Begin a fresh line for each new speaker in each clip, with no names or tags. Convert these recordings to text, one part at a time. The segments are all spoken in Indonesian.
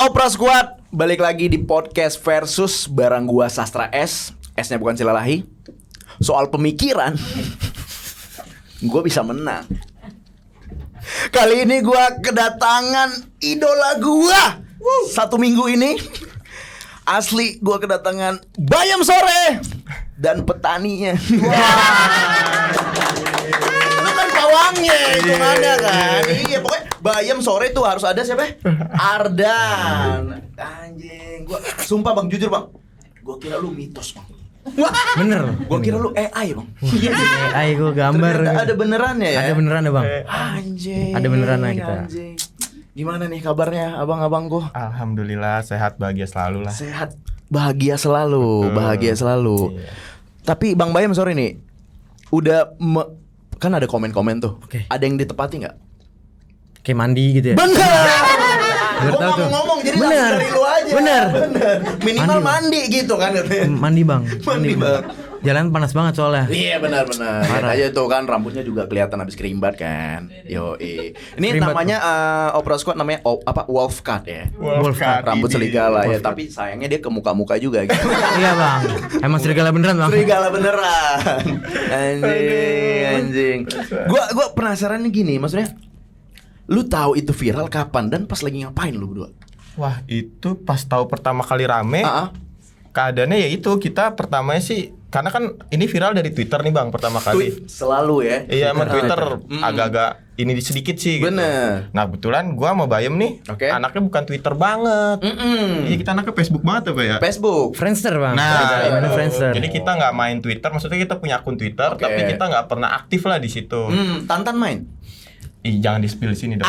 Opera Squad, balik lagi di podcast versus barang gua Sastra S. S-nya bukan Silalahi. Soal pemikiran gua bisa menang. Kali ini gua kedatangan idola gua. Satu minggu ini asli gua kedatangan Bayam Sore dan petaninya. Lu kan pawangnya hitungannya kan. Iya, pokoknya Bayam Sore tuh harus ada siapa? Ardan. Anjing, gua sumpah Bang, jujur Bang. Gua kira lu mitos, Bang.
Bener.
Gua kira lu AI, Bang.
AI gue gambar.
Ternyata ada benerannya ya.
Ada beneran ya, Bang.
Anjing.
Ada beneran lah kita.
Anjing. Gimana nih kabarnya abang-abangku?
Alhamdulillah sehat bahagia selalu lah.
Sehat, bahagia selalu, bahagia selalu.
Iya.
Tapi Bang Bayam sore nih, kan ada komen-komen tuh.
Oke.
Ada yang ditepati nggak?
Kayak mandi gitu ya.
Bener.
Baru
Gua
tahu tuh.
ngomong jadi
Bener.
langsung dari lu aja.
Bener.
Minimal
Mandi,
mandi gitu kan katanya.
Mandi, Bang.
Mandi, Bang.
Jalan panas banget soalnya.
Iya benar-benar. Lihat
Parah.
aja tuh kan rambutnya juga kelihatan habis kerimbat kan. Yoi. Ini
Kerimbat,
namanya Opera Squad namanya Wolf Cut ya.
Wolf cut.
Rambut
ini.
serigala ya,
Wolf cut.
tapi sayangnya dia ke muka-muka juga gitu.
Iya, Bang. Emang serigala beneran, Bang.
Serigala beneran. Anjing. Gua penasaran nih gini, maksudnya lu tahu itu viral kapan dan pas lagi ngapain lu berdua?
Wah itu pas tahu pertama kali rame, keadaannya ya itu kita pertamanya sih karena kan ini viral dari Twitter nih Bang pertama kali.
Tweet selalu ya.
Iya emang Twitter
Mm.
agak-agak ini sedikit sih gitu.
Bener.
Nah kebetulan gua sama Bayem nih
Oke.
anaknya bukan Twitter banget. Iya kita anaknya Facebook banget apa ya?
Facebook.
Friendster, Bang.
Nah,
Gimana Friendster?
jadi kita nggak main Twitter, maksudnya kita punya akun Twitter,
Oke.
tapi kita nggak pernah aktif lah di situ.
Tantan main.
Ih jangan di spill sini dong.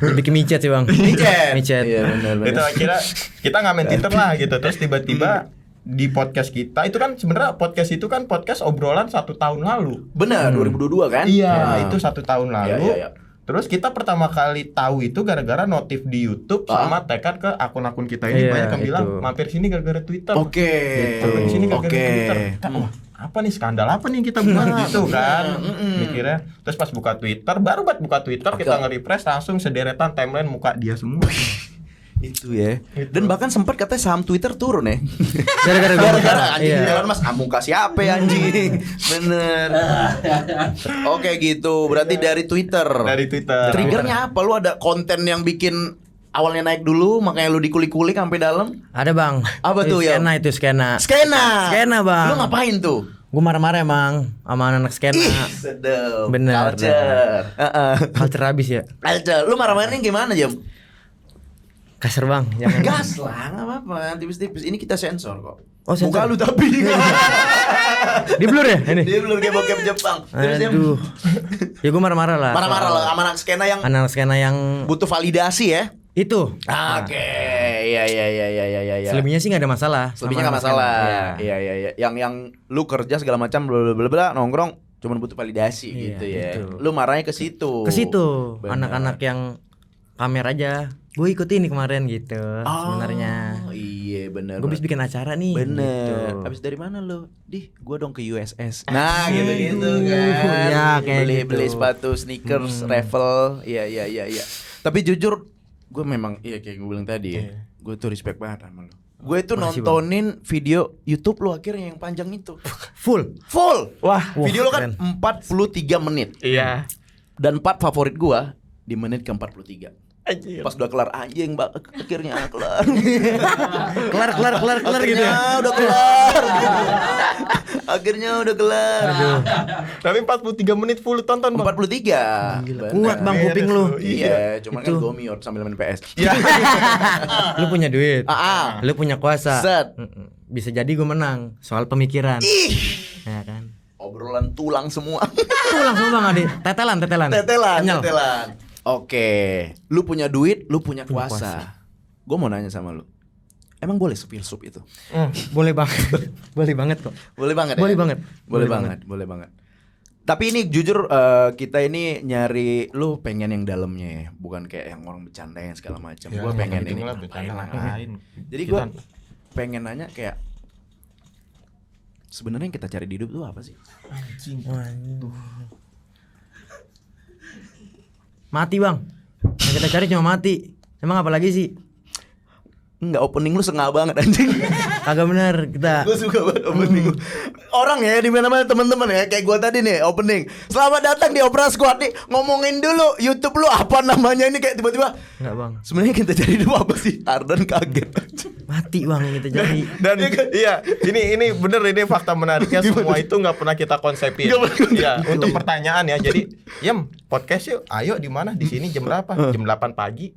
Lebih ke micet sih, Bang.
Micet.
Micet.
Iya benar
Itu akhirnya kita nggak main Twitter lah gitu, terus tiba-tiba di podcast kita itu kan sebenarnya podcast itu kan podcast obrolan 1 tahun lalu.
Benar, 2022 kan?
Iya,
Ya.
itu 1 tahun lalu.
Iya.
Terus kita pertama kali tahu itu gara-gara notif di YouTube sama tekan ke akun-akun kita ini
Iya,
banyak yang bilang
itu.
mampir sini gara-gara Twitter.
Oke.
Mampir sini gara-gara
Oke.
Twitter. Kita, wah, apa nih skandal apa nih yang kita buat gitu kan? Mikirnya. Terus pas buka Twitter, baru buat buka Twitter kita nge-refresh langsung sederetan timeline muka dia semua.
Itu ya. Dan bahkan sempat katanya saham Twitter turun ya.
Gara-gara gue
Gara-gara anjing
Iya.
jalan Mas muka siapa ya anjing. Bener. Oke gitu. Berarti dari Twitter.
Dari Twitter.
Triggernya apa? Lu ada konten yang bikin awalnya naik dulu makanya lu dikulik-kulik sampai dalam?
Ada, Bang.
Apa tuh, ya?
Skena itu, skena.
Skena,
Bang.
Lu ngapain tuh?
Gue marah-marah emang sama anak skena.
Ih, sedap.
Bener.
Culture.
Culture habis ya.
Culture. Lu marah-marahnya gimana, Jam?
Kasar, Bang. Jangan.
Gas lah, nggak apa-apa, tipis-tipis. Ini kita sensor kok.
Oh, sensor.
Muka lu tapi.
Di blur ya ini?
Dia belum kayak bokep Jepang. Terus dia
Aduh. Ya gue marah-marah lah.
marah-marah lah sama anak skena yang
Anak skena yang
butuh validasi ya.
itu.
Oke, iya.
Selebihnya sih nggak ada masalah.
Selebihnya
sama
nggak
anak
masalah.
skena. Iya.
Iya. Yang lu kerja segala macam bla bla bla nongkrong cuma butuh validasi
Iya,
gitu ya.
gitu.
Lu marahnya ke situ.
Ke situ.
Bener.
Anak-anak yang pamer aja. Gue ikut ini kemarin gitu. Sebenarnya.
Iya bener.
Gue bisa bikin acara nih.
Bener.
Gitu.
Abis dari mana lu? Gue dong ke USS. Nah gitu kan.
Ya, kayak
beli
gitu.
sepatu sneakers, raffle. Iya. Tapi jujur, gue memang iya kayak gue bilang tadi ya. Gue tuh respect banget sama lu. Gue tuh
Makasih,
nontonin video YouTube lu akhirnya yang panjang itu.
Full.
Wah, video lu kan
keren.
43 menit.
Iya.
Dan part favorit gua di menit ke 43.
Anjir.
Pas udah kelar anjing, akhirnya kelar.
kelar gitu ya.
Akhirnya udah kelar. Akhirnya udah kelar.
Tapi 43 menit full tonton Bang.
43.
Kuat, Bang, kuping lu.
Iya, cuman kan
Itu.
gue miot sambil main PS.
Iya.
Lu punya duit.
Ah.
Lu punya kuasa.
Set.
Bisa jadi gue menang soal pemikiran.
Ih,
Ya kan.
obrolan tulang semua.
Tuh langsung Bang Adi. Tetelan. Kenyal.
Tetelan. Oke, lu punya duit, lu punya
Punya
kuasa. Gue mau nanya sama lu. Emang boleh filsuf itu?
Boleh banget. Boleh banget kok.
Boleh banget.
Boleh
ya?
banget.
Boleh
Boleh
banget. Boleh banget. Tapi ini jujur kita ini nyari lu pengen yang dalamnya ya, bukan kayak yang orang bercanda yang segala macam.
Ya,
Gue pengen
gitu
ini.
lah,
Ngapain
bercanda
lah.
ngapain.
Jadi gue pengen nanya kayak sebenarnya yang kita cari di hidup tuh apa sih?
Mati, Bang. Yang kita cari cuma mati. Emang apa lagi sih?
Enggak, opening lu sengah banget anjing.
Kagak benar kita.
Gue suka banget opening. Orang ya di mana-mana teman-teman ya kayak gue tadi nih opening. Selamat datang di Opera Squad nih. Ngomongin dulu YouTube lu apa namanya ini kayak tiba-tiba.
Enggak, Bang.
Sebenarnya kita cari dulu apa sih? Ardan kaget.
Mati Bang kita jadi.
Dan iya, ini bener, ini fakta menariknya, semua itu nggak pernah kita konsepin. Iya, untuk pertanyaan ya. Jadi, Yem, podcast yuk. Ayo di mana? Di sini jam berapa? Jam 8 pagi.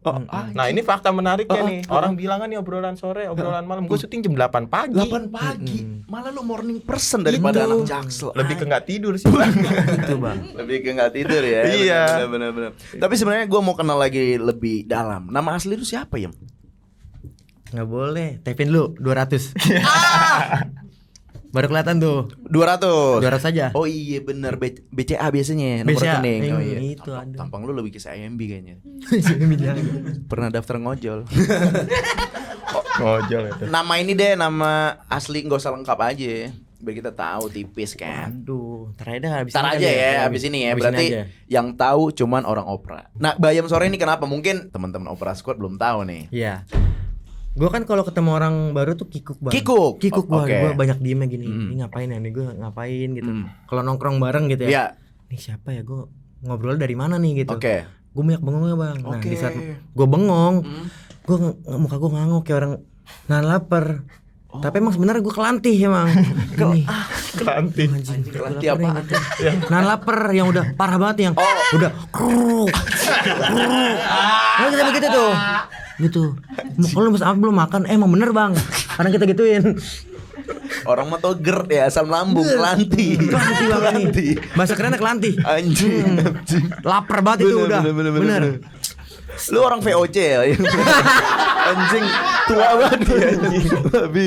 Nah, ini fakta menariknya nih. Orang bilang kan nih obrolan sore, obrolan malam. Gue syuting jam 8 pagi.
8 pagi. Malah lu morning person daripada anak Jaksel.
Lebih ke nggak tidur sih, Bang.
Itu Bang.
Lebih ke nggak tidur ya.
Iya.
Benar. Tapi sebenarnya gue mau kenal lagi lebih dalam. Nama asli lu siapa, Yem?
Nggak boleh. Tapin lu 200. Baru kelihatan tuh.
200.
200 saja.
Oh iya benar, BCA biasanya nomor
BCA,
rekening. Oh iya.
itu ada.
Tampang lu lebih ke IMB kayaknya.
Iya.
Pernah daftar ngojol.
Ngojol itu.
Nama ini deh, nama asli nggak usah lengkap aja. Biar kita tahu tipis kan.
Aduh, ntar aja habis
Ntar
ini
aja
kali
ya, abis ini ya.
Habis
Berarti
ini aja.
yang tahu cuman orang opera. Nah, Bayam Sore ini kenapa? Mungkin teman-teman Opera Squad belum tahu nih.
Iya. Gue kan kalau ketemu orang baru tuh kikuk Bang.
Kikuk?
Kikuk
Oh,
Bang.
oke.
Gue banyak diemnya gini. Ini ngapain ya? Nih gue ngapain gitu. Kalau nongkrong bareng gitu
Iya.
ya. Nih siapa ya? Gue ngobrol dari mana nih gitu.
Oke.
Gue banyak bengongnya Bang. Nah,
Oke.
di saat gue bengong, gue muka gue nganguk kayak orang nahan lapar. Tapi emang sebenarnya gue kelantih emang. Gini.
Kelanting.
Anjing,
Kelantih
lapar
apaan?
ya, gitu. Nahan lapar yang udah parah banget yang udah nah, kita begitu tuh. Gitu. Kalau belum makan emang bener Bang. Karena kita gituin.
Orang mah tau GERD ya, asam lambung, kelanti.
Kelanti Bang ini. Bahasa kerennya kelanti.
Anjing.
Lapar banget itu udah. Bener.
Lu orang VOC ya? Anjing tua banget ya anjing. Tapi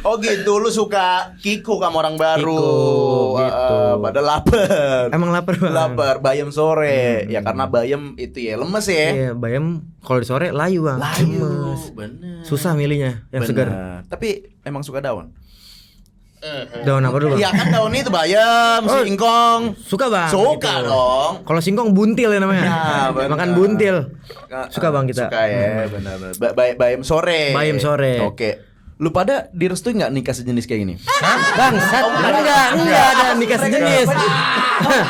oh gitu, lu suka kikuk sama orang baru.
Kikuk, gitu.
Pada lapar.
Emang lapar Bang.
Lapar, Bayam Sore. Ya karena Bayam itu ya lemes ya.
Iya, bayam kalau di sore layu Bang. Lemes.
Bener.
Susah milihnya yang segar.
Tapi emang suka daun.
Daun apa dulu Bang?
Ya kan daun itu bayam, singkong.
Suka Bang.
Suka
gitu.
dong.
Kalau singkong buntil ya namanya.
Nah, bener.
Makan buntil. Suka Bang kita.
Suka ya, benar-benar. Bayam Sore.
Bayam Sore.
Oke. Lu pada direstui nggak nikah sejenis kayak gini?
Bang, enggak ada nikah sejenis.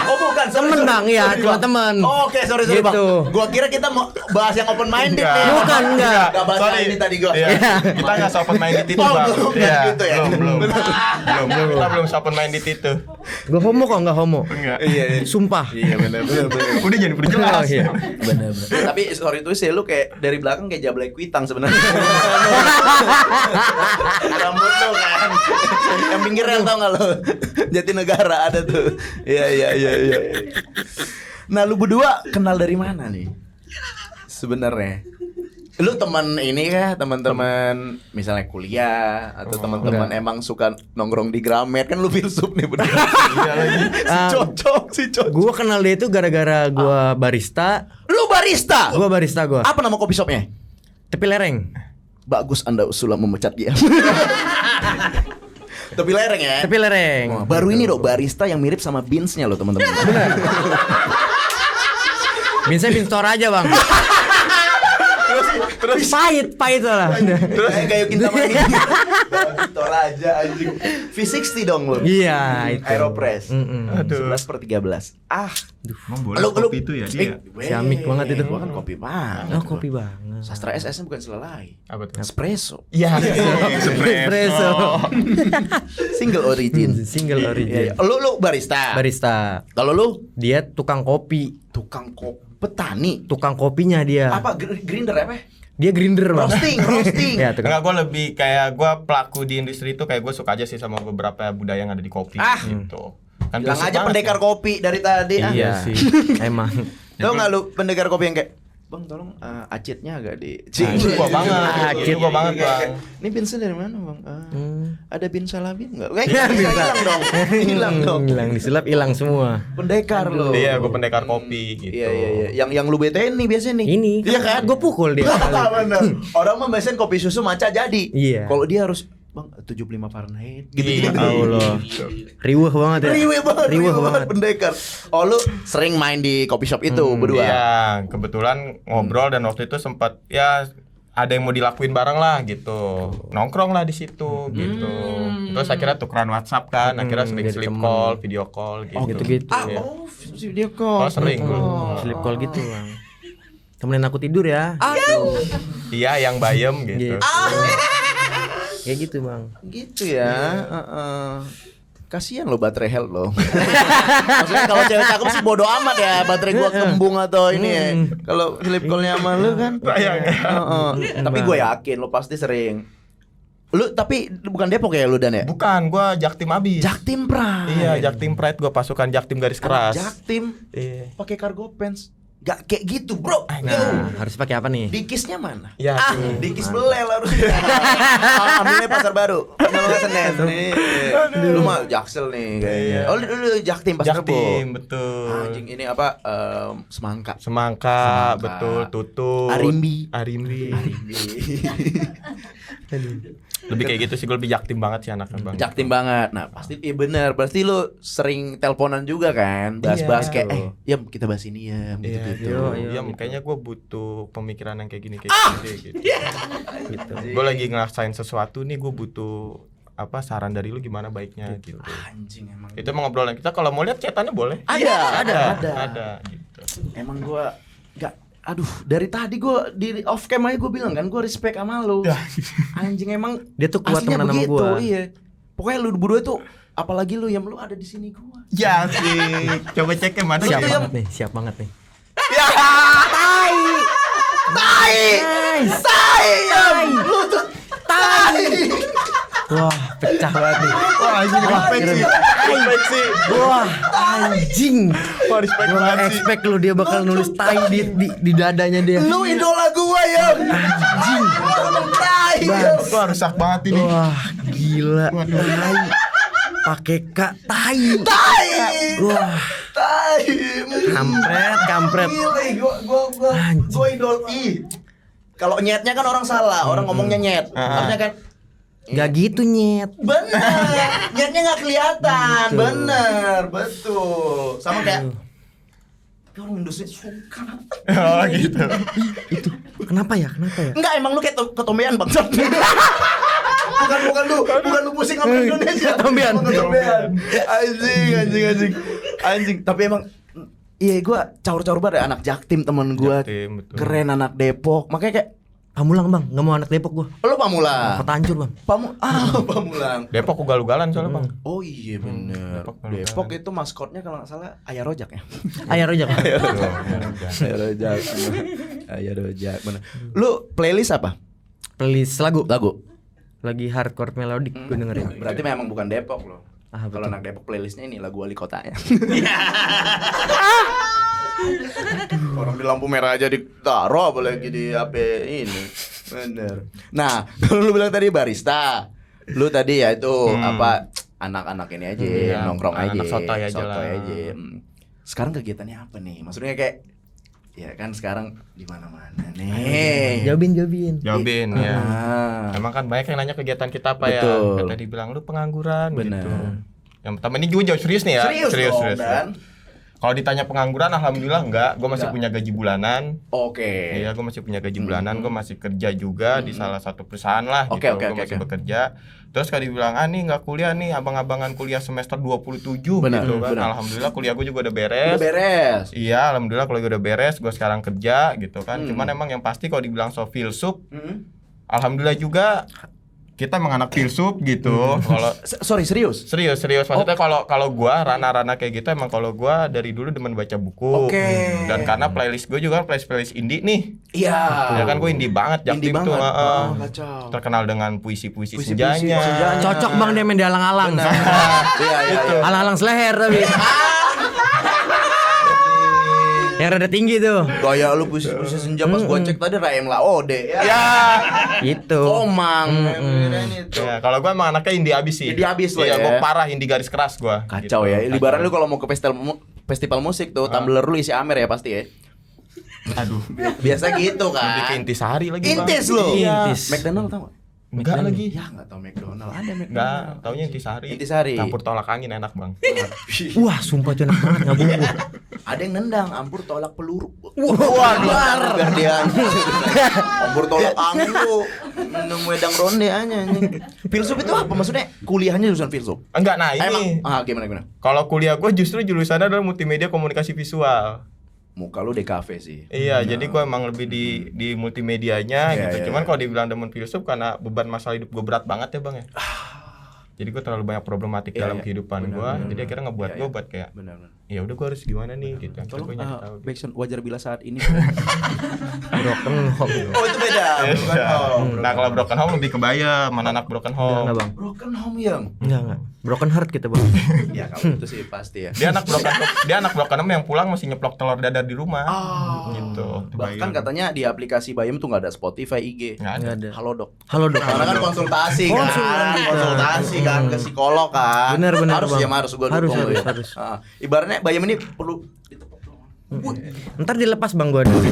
Oh bukan,
Temen Bang, iya, cuma temen.
Oh, oke, sorry Bang.
Gitu.
Gua kira kita mau bahas yang open minded
Enggak.
nih.
Bukan, enggak.
Enggak bahas
Sorry.
ini tadi gua.
Iya. Kita nggak sopan main di titu,
Oh,
Bang.
belum,
Iya.
gitu ya.
Belum. Kita belum sopan main di titu.
Gue homo kok enggak homo.
Enggak.
Iya.
Sumpah.
Iya benar.
Udah jadi perjelas.
Oh, iya.
Benar. Tapi sorry tuh sih lu kayak dari belakang kayak Jablay Kuitang sebenarnya. Rambut lu kan. Yang pinggir rel tau gak lu? Jatinegara ada tuh. Iya. Nah, lu berdua kenal dari mana nih? Sebenarnya. Lu teman ini kah? Teman-teman misalnya kuliah atau teman-teman emang suka nongkrong di Gramet kan lu filsuf nih bener.
Iya lagi.
Si cocok.
Gue kenal dia itu gara-gara gue barista.
Lu barista?
Gue barista gue.
Apa nama kopi shopnya?
Tepi lereng.
Bagus Anda usulan memecat dia. Tepi lereng ya?
Tepi lereng.
Oh, baru ini dong barista yang mirip sama Beans-nya loh teman-teman.
Biasanya bin store aja Bang.
Terus
Pahit lah.
Terus kayak Kintamani. Toraja anjing. V60 dong lu.
Iya itu.
Aeropress.
Aduh.
11/13. Ah,
Emang boleh kopi itu ya dia.
Ciamik banget itu.
Gua kan kopi banget.
Oh kopi banget.
Sastra SS-nya bukan selai.
Apa tuh?
Espresso.
Iya.
Espresso.
Single origin.
Single origin.
Iya. Lu barista.
Barista.
Kalau lu
Dia tukang kopi.
tukang kopi petani.
Tukang kopinya dia.
Apa grinder apa?
Dia grinder Bang.
Roasting.
Ya tukang.
Enggak, gue lebih kayak gue pelaku di industri itu, kayak gue suka aja sih sama beberapa budaya yang ada di kopi gitu. Kan
Bilang
basic
aja
banget
pendekar
ya.
kopi dari tadi.
Iya sih. Emang.
Tau gak lu pendekar kopi yang kayak Bang tolong acitnya agak di
Nah, itu gua banget.
Acit.
Itu gua banget, Bang.
Ini binsa dari mana Bang? Ada bin salabin nggak?
Ya, bin
Hilang dong. Hilang dong.
Hilang disulap hilang semua.
Pendekar lo.
Iya, gue pendekar kopi gitu.
Iya. Yang lu betain nih biasanya nih.
Ini.
Iya kan?
Gue pukul dia.
Bener. Orang mah biasanya kopi susu maca jadi.
Iya.
Kalau dia harus Bang 75 Fahrenheit
Iya.
gitu-gitu.
Allah. Riweuh banget ya.
Riweuh banget pendekar. Oh lu sering main di coffee shop itu berdua?
Iya, kebetulan ngobrol dan waktu itu sempat ya ada yang mau dilakuin bareng lah gitu. Nongkrong lah di situ gitu. Terus akhirnya tukeran WhatsApp kan, akhirnya sering
jadi
sleep
temen.
call, video call gitu.
Oh, gitu-gitu.
Iya.
Video call.
Oh, sering gua.
Sleep call gitu, Bang. Temenin aku tidur ya.
Iya, yang bayem gitu.
Gitu. Kayak gitu, Bang.
Gitu ya. Kasihan lo baterai health lo. Maksudnya kalau cewek cakep sih bodo amat ya, baterai gua kembung atau ini ya. Kalau sleep call-nya sama lu kan.
Sayang ya.
Tapi gue yakin lo pasti sering. Lu tapi bukan Depok ya lu Dan ya?
Bukan, gua Jaktim abis.
Jaktim Pride.
Iya, Jaktim Pride, gua pasukan Jaktim garis keras.
Jaktim
Iya.
pakai cargo pants. Gak kayak gitu, Bro.
Nah, harus pakai apa nih?
Dikisnya mana?
Ya, tuh.
Dikis belel harusnya. Ambilnya Pasar Baru. Nama Senen nih. Lu mah Jaksel nih kayaknya. Oh, lu Jaktim Pasar Rebo.
Jaktim, betul.
Anjing ini apa? Semangka.
Semangka, betul, tutup.
Arimbi.
Arimbi. Lebih kayak gitu sih, gue lebih Jaktim banget sih anaknya Bang.
Jaktim banget. Nah, pasti iya bener. Pasti lu sering teleponan juga kan? Bahas-bahas
Iya.
kayak Yam kita bahas ini ya gitu-gitu.
Iya, kayaknya gue butuh pemikiran yang kayak gini gitu. Gitu. Gue lagi ngerasain sesuatu nih, gue butuh apa saran dari lu gimana baiknya gitu.
Anjing emang.
Itu emang ngobrolan kita, kalau mau lihat chatannya boleh.
Ada
gitu.
Emang gua gak, aduh dari tadi gua di off cam aja gua bilang kan gua respect sama lu. Anjing emang
Dia tuh kuat
aslinya
temenan sama
begitu,
gua.
iya. Pokoknya lu berdua tuh apalagi lu yang lu ada di sini gua.
Ya sih. Coba cek ke mana
Siap
ya.
banget nih, siap banget nih.
Lu tuh tai.
Wah, pecah banget nih.
Wah, anjing respect sih. Respect sih.
Wah, anjing.
Wah, respect
Gua
banget
nggak
sih.
expect lu dia bakal nulis tai di dadanya dia.
Lu idola gua ya. Anjing. Tai.
Wah, rusak banget ini.
Wah, gila. Tai. Pakai kak tai.
Tai.
Wah,
Tai.
kampret.
Gila, gua
Anjing.
idol Kalau nyetnya kan orang salah, orang ngomongnya nyet. Harusnya kan
Gak gitu nyet.
bener, nyetnya nggak kelihatan, bener, betul. Sama kayak orang industri suka.
Oh, gitu.
Itu kenapa ya?
Enggak, emang lu kayak ketombean bang. bukan lu pusing sama Indonesia.
Ketombean.
Anjing. Tapi emang iya gua caur-caur banget ya, anak Jaktim temen gua.
Jaktim, betul.
Keren anak Depok. Makanya kayak
Pamulang bang, nggak mau anak Depok gua.
lu Pamulang.
Kota hancur bang.
Pamulang.
Depok ugal-ugalan soalnya, Bang.
Oh iya bener. Depok itu maskotnya kalau nggak salah ayah rojak ya.
Ayah rojak.
Ayah rojak. Bener. Lu playlist apa?
Playlist lagu.
Lagu.
Lagi hardcore melodic gue dengerin.
Berarti memang bukan Depok loh.
Ah,
Kalau
betul.
anak Depok playlistnya ini lagu wali kotanya. Orang di lampu merah aja ditaruh apalagi di HP ini. Bener. Nah, kalau lu bilang tadi barista, lu tadi ya itu apa anak-anak ini aja
Iya,
nongkrong aja,
anak sotoy aja lah.
Sekarang kegiatannya apa nih? Maksudnya kayak ya kan sekarang di mana-mana nih.
Jawabin.
Jawabin ya.
Ah.
Emang kan banyak yang nanya kegiatan kita apa
Betul.
ya. Kata dibilang lu pengangguran
Bener.
gitu. Yang pertama ini gue jauh serius nih ya.
Serius dong, Dan.
Kalau ditanya pengangguran, alhamdulillah enggak. Gue masih
Enggak.
punya gaji bulanan.
Oke.
Iya, gue masih punya gaji bulanan. Gue masih kerja juga di salah satu perusahaan lah.
Oke,
gitu.
oke,
Gue masih
oke.
bekerja. Terus kalau dibilang, nih nggak kuliah nih, abang-abangan kuliah semester 27
Benar,
gitu kan.
benar.
Alhamdulillah kuliah gue juga udah beres.
Udah beres.
Iya, alhamdulillah kuliah gue udah beres. Gue sekarang kerja gitu kan. Cuman emang yang pasti kalau dibilang so filsuf, alhamdulillah juga kita emang anak filsuf gitu. Kalau
Sorry, serius.
serius maksudnya kalau gua ranah-ranah kayak gitu emang kalau gua dari dulu demen baca buku.
Oke.
Dan karena playlist gue juga playlist indie nih.
Iya.
Ya kan gue indie banget
Indie
Jaktim tuh.
banget.
heeh.
Oh, kacau.
Terkenal dengan puisi-puisi
Puisi-puisi
senjanya.
senjanya.
Cocok bang dia main di alang-alang.
Iya.
Alang-alang seleher tapi. Yang rada tinggi tuh.
Gaya lu puisi senja pas gua cek tadi Raim Laode.
Ya.
Itu.
Komang. Itu.
Ya, kalau gua emang anaknya indie abis sih.
Indie abis lo
Iya,
ya.
gua parah indie garis keras gua.
Kacau
Gitu.
ya. Libaran lu kalau mau ke festival musik tuh, tumbler lu isi Amer ya pasti ya.
Aduh.
Biasa gitu
Lebih ke
kan.
intisari lagi, Bang.
Intis lu.
Iya.
Intis.
McDonald tau gak?
Enggak lagi.
Ya enggak tahu McDonald. Ada McDonald.
Enggak, taunya Intisari.
Intisari.
Campur tolak angin enak, Bang.
Wah, sumpah itu enak banget enggak bohong.
Ada yang nendang ampur tolak peluru.
Wah,
biar dia ampur tolak angin tuh. Nemu wedang ronde aja anjing. Filsuf itu apa maksudnya? Kuliahnya jurusan filsuf.
Enggak, nah ini.
Gimana?
Kalau kuliah gue justru jurusannya adalah multimedia komunikasi visual.
Muka lu DKV sih.
Iya, jadi gue emang lebih di multimedianya
Iya,
gitu.
iya,
Cuman
iya.
kalau dibilang demen filsuf karena beban masalah hidup gue berat banget ya, Bang ya. Jadi gue terlalu banyak problematik
Iya,
dalam
iya.
kehidupan gue.
Benar,
Jadi akhirnya ngebuat
Iya,
gue
iya.
buat kayak
Benar.
ya udah gue harus gimana nih gitu. Akhirnya
Tolong
gue nyari tahu.
backsound wajar bila saat ini.
Broken home.
Oh itu beda. Broken home.
Nah, kalau broken home lebih kebaya mana anak broken home.
Enggak, Bang.
Broken home yang.
Enggak. Broken heart kita, Bang.
Ya kalau itu sih pasti ya.
Dia anak broken home yang pulang masih nyeplok telur dadar di rumah. Gitu.
Bahkan katanya di aplikasi Bayem tuh nggak ada Spotify, IG.
Nggak ada.
Enggak ada.
Halo dok.
Halo, Dok.
Karena kan konsultasi kan,
Konsultasi.
konsultasi kan ke psikolog kan.
Benar,
harus
Bang.
ya harus gua
Harus,
dukung lu ya.
harus.
Ibaratnya Bayem ini perlu ditepuk doang.
Ntar dilepas, Bang, gua.
Yuk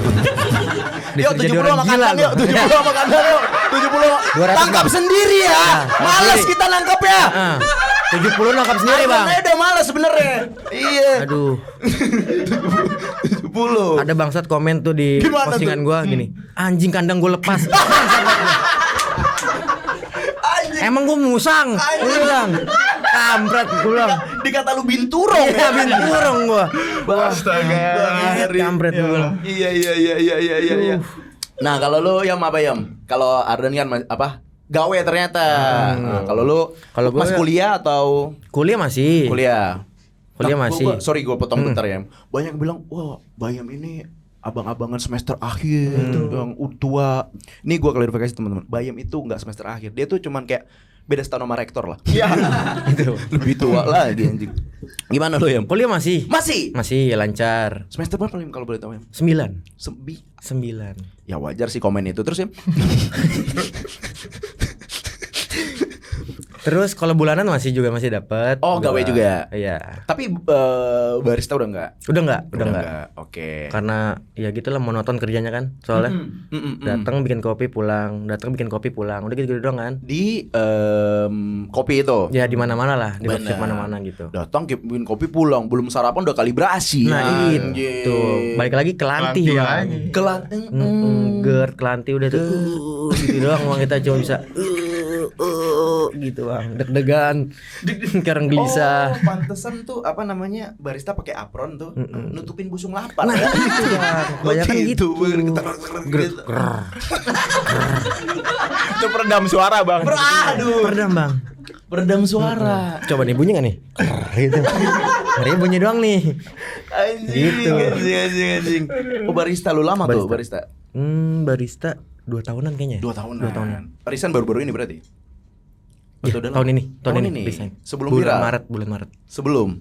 Disuruh jadi
70
orang
sama
gila
kandang yuk,
gua.
70 sama kandang yuk. 70
200
tangkap
Bang.
sendiri ya. Males
sendiri.
kita nangkap ya.
70 nangkap sendiri, Bang.
Saya udah males sebenarnya. Iya.
Aduh.
70.
Ada bangsat komen tuh di
Gimana
postingan
tuh?
gua gini. Anjing kandang gua lepas.
Anjing.
Emang gua musang.
Anjing.
Gua bilang. Kampret gua bilang.
Dikata lu binturong
Iya, binturong gua.
Astaga.
Kampret gua bilang.
Iya. Nah, kalau lu Yam apa Yam? Kalau Arden kan apa? Gawe ternyata. Nah, kalau lu
Kalau gua
pas
ya-
kuliah atau
Kuliah masih.
kuliah?
Kuliah
Nah,
masih.
sorry gue potong bentar ya. Banyak yang bilang, "Wah, Bayam ini abang-abangan semester akhir yang tua." Nih gue klarifikasi teman-teman. Bayam itu nggak semester akhir. Dia tuh cuman kayak beda setahun sama rektor lah.
Iya.
Gitu.
Lebih tua lagi anjing. Gimana lo Yam?
Kuliah masih.
Masih.
Masih lancar.
Semester berapa Yam kalau boleh tahu Yam?
9.
9.
9.
Ya wajar sih komen itu terus ya.
Terus kalau bulanan masih dapat.
Oh, gawe juga?
Iya.
Tapi barista udah enggak?
Udah enggak.
Oke.
Karena ya gitulah monoton kerjanya kan. Soalnya datang bikin kopi pulang, udah gitu doang kan.
Di kopi itu.
Ya di mana-mana lah, di
Bener.
workshop mana-mana gitu.
Datang bikin kopi pulang, belum sarapan udah kalibrasi.
Nah,
Anjing.
itu. Balik lagi ke lanti,
Lanti
Bang.
lagi.
GERD, kelanti udah tuh gitu doang, Bang. Kita cuma bisa gitu, Bang. Deg-degan. Sekarang gelisah.
Oh, pantesan tuh apa namanya barista pakai apron tuh nutupin busung lapar.
Nah,
ya?
itu, Bang. Kebanyakan gitu.
Gitu.
Itu peredam suara, Bang.
Aduh,
Peredam, Bang.
peredam suara.
Coba nih bunyi gak nih? Gitu. Hari bunyi doang nih.
Anjing,
Gitu.
anjing. Oh, barista lu lama tuh barista.
Barista 2 tahunan kayaknya.
2 tahunan.
2 tahunan.
Resign baru-baru ini berarti?
Ya,
Atau udah
tahun
lama?
ini. Resign.
Sebelum
bulan
viral?
Maret.
Sebelum.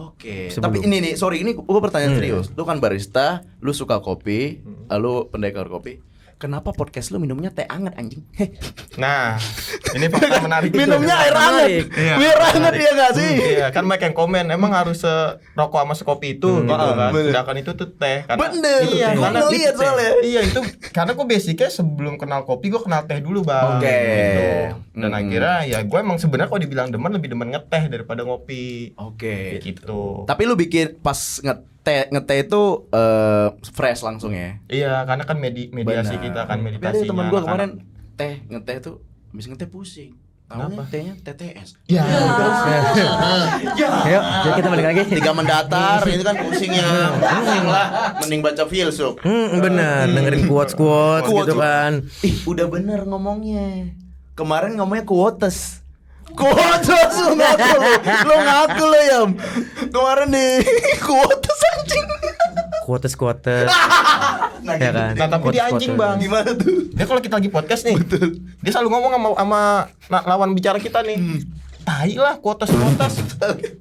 Oke.
Sebelum.
Tapi ini nih, sorry ini gua pertanyaan serius. Lu kan barista, lu suka kopi, lu pendekar kopi. Kenapa podcast lu minumnya teh anget anjing?
Nah, ini fakta menarik.
Minumnya
juga.
air hangat.
Iya.
Biar hangat ya gak sih?
Iya, kan banyak yang komen emang harus rokok sama sekopi itu gitu kan.
bener.
Sedangkan itu tuh teh.
Bener,
itu
iya,
teh.
gua
Karena
ngeliat
itu teh.
soalnya.
Iya, itu karena gue basicnya sebelum kenal kopi gue kenal teh dulu, Bang.
Oke.
Gitu. Dan akhirnya ya gue emang sebenarnya kalau dibilang demen lebih demen ngeteh daripada ngopi.
Oke.
Gitu.
Tapi lu bikin pas ngeteh itu fresh langsung ya?
Iya, karena kan mediasi
Benar.
kita kan
Tapi
meditasinya.
ada teman gua
anak-anak.
kemarin ngeteh tuh habis ngeteh pusing. Tahunya
Kenapa?
tehnya TTS.
Ya.
Ayo, jadi kita balik lagi.
3 mendatar itu kan pusingnya. Pusing lah, mending baca filsuf.
Bener, dengerin quotes gitu kan.
Ih, udah bener ngomongnya. Kemarin ngomongnya quotes. Quotes lu ngaku lo Yam. Kemarin nih quotes anjing.
Quotes.
Nah,
Ya kan.
Nah, tapi dia anjing, Bang.
Gimana tuh?
Dia kalau kita lagi podcast nih, dia selalu ngomong sama lawan bicara kita nih. Tai lah quotes.